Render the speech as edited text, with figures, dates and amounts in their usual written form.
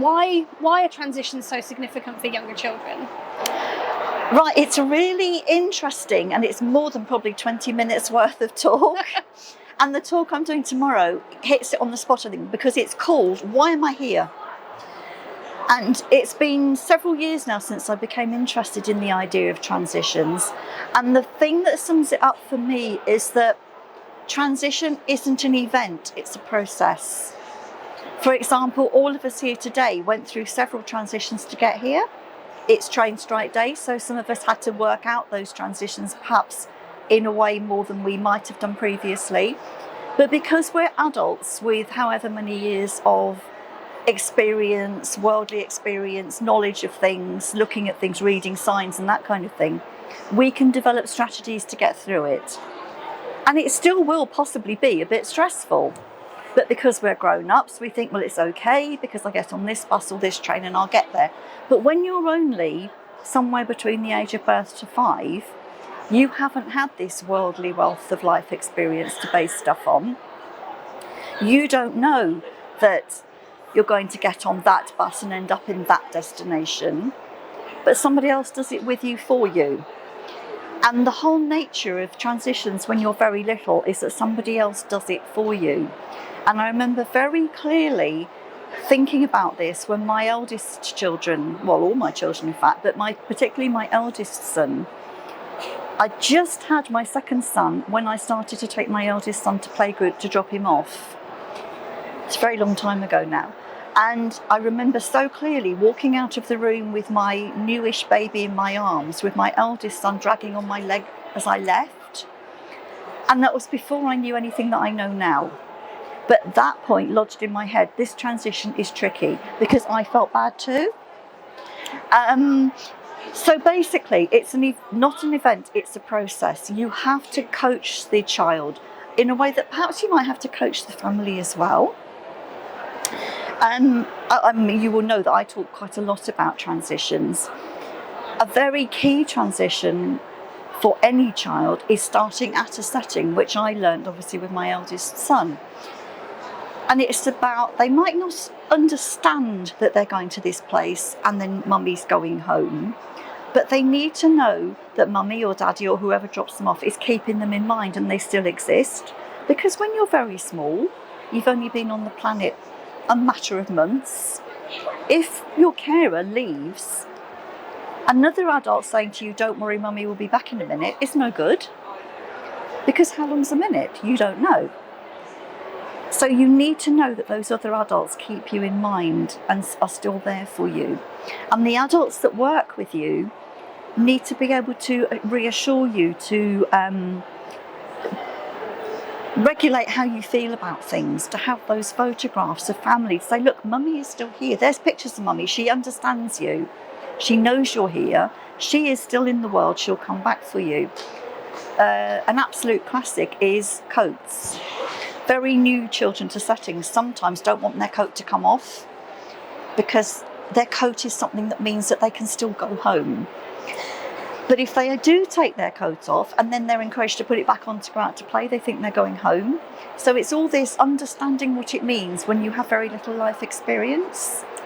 Why are transitions so significant for younger children? Right, it's really interesting, and it's more than probably 20 minutes worth of talk. And the talk I'm doing tomorrow hits it on the spot, I think, because it's called Why Am I Here? And it's been several years now since I became interested in the idea of transitions. And the thing that sums it up for me is that transition isn't an event, it's a process. For example, all of us here today went through several transitions to get here. It's train strike day, so some of us had to work out those transitions perhaps in a way more than we might have done previously. But because we're adults with however many years of experience, worldly experience, knowledge of things, looking at things, reading signs and that kind of thing, we can develop strategies to get through it. And it still will possibly be a bit stressful. But because we're grown-ups, we think, well, it's okay because I get on this bus or this train and I'll get there. But when you're only somewhere between the age of birth to 5, you haven't had this worldly wealth of life experience to base stuff on. You don't know that you're going to get on that bus and end up in that destination, but somebody else does it with you for you. And the whole nature of transitions when you're very little is that somebody else does it for you. And I remember very clearly thinking about this when my eldest children, well, all my children in fact, but particularly my eldest son, I just had my second son when I started to take my eldest son to playgroup to drop him off. It's a very long time ago now. And I remember so clearly walking out of the room with my newish baby in my arms, with my eldest son dragging on my leg as I left. And that was before I knew anything that I know now. But at that point lodged in my head, this transition is tricky because I felt bad too. So basically, it's not an event, it's a process. You have to coach the child in a way that perhaps you might have to coach the family as well. I mean, you will know that I talk quite a lot about transitions. A very key transition for any child is starting at a setting, which I learned obviously with my eldest son. And it's about, they might not understand that they're going to this place and then mummy's going home, but they need to know that mummy or daddy or whoever drops them off is keeping them in mind and they still exist. Because when you're very small, you've only been on the planet a matter of months. If your carer leaves, another adult saying to you, don't worry, mummy will be back in a minute, is no good. Because how long's a minute? You don't know. So you need to know that those other adults keep you in mind and are still there for you. And the adults that work with you need to be able to reassure you, to regulate how you feel about things, to have those photographs of family, to say, look, mummy is still here. There's pictures of mummy. She understands you. She knows you're here. She is still in the world. She'll come back for you. An absolute classic is coats. Very new children to settings sometimes don't want their coat to come off because their coat is something that means that they can still go home. But if they do take their coat off and then they're encouraged to put it back on to go out to play, they think they're going home. So it's all this understanding what it means when you have very little life experience.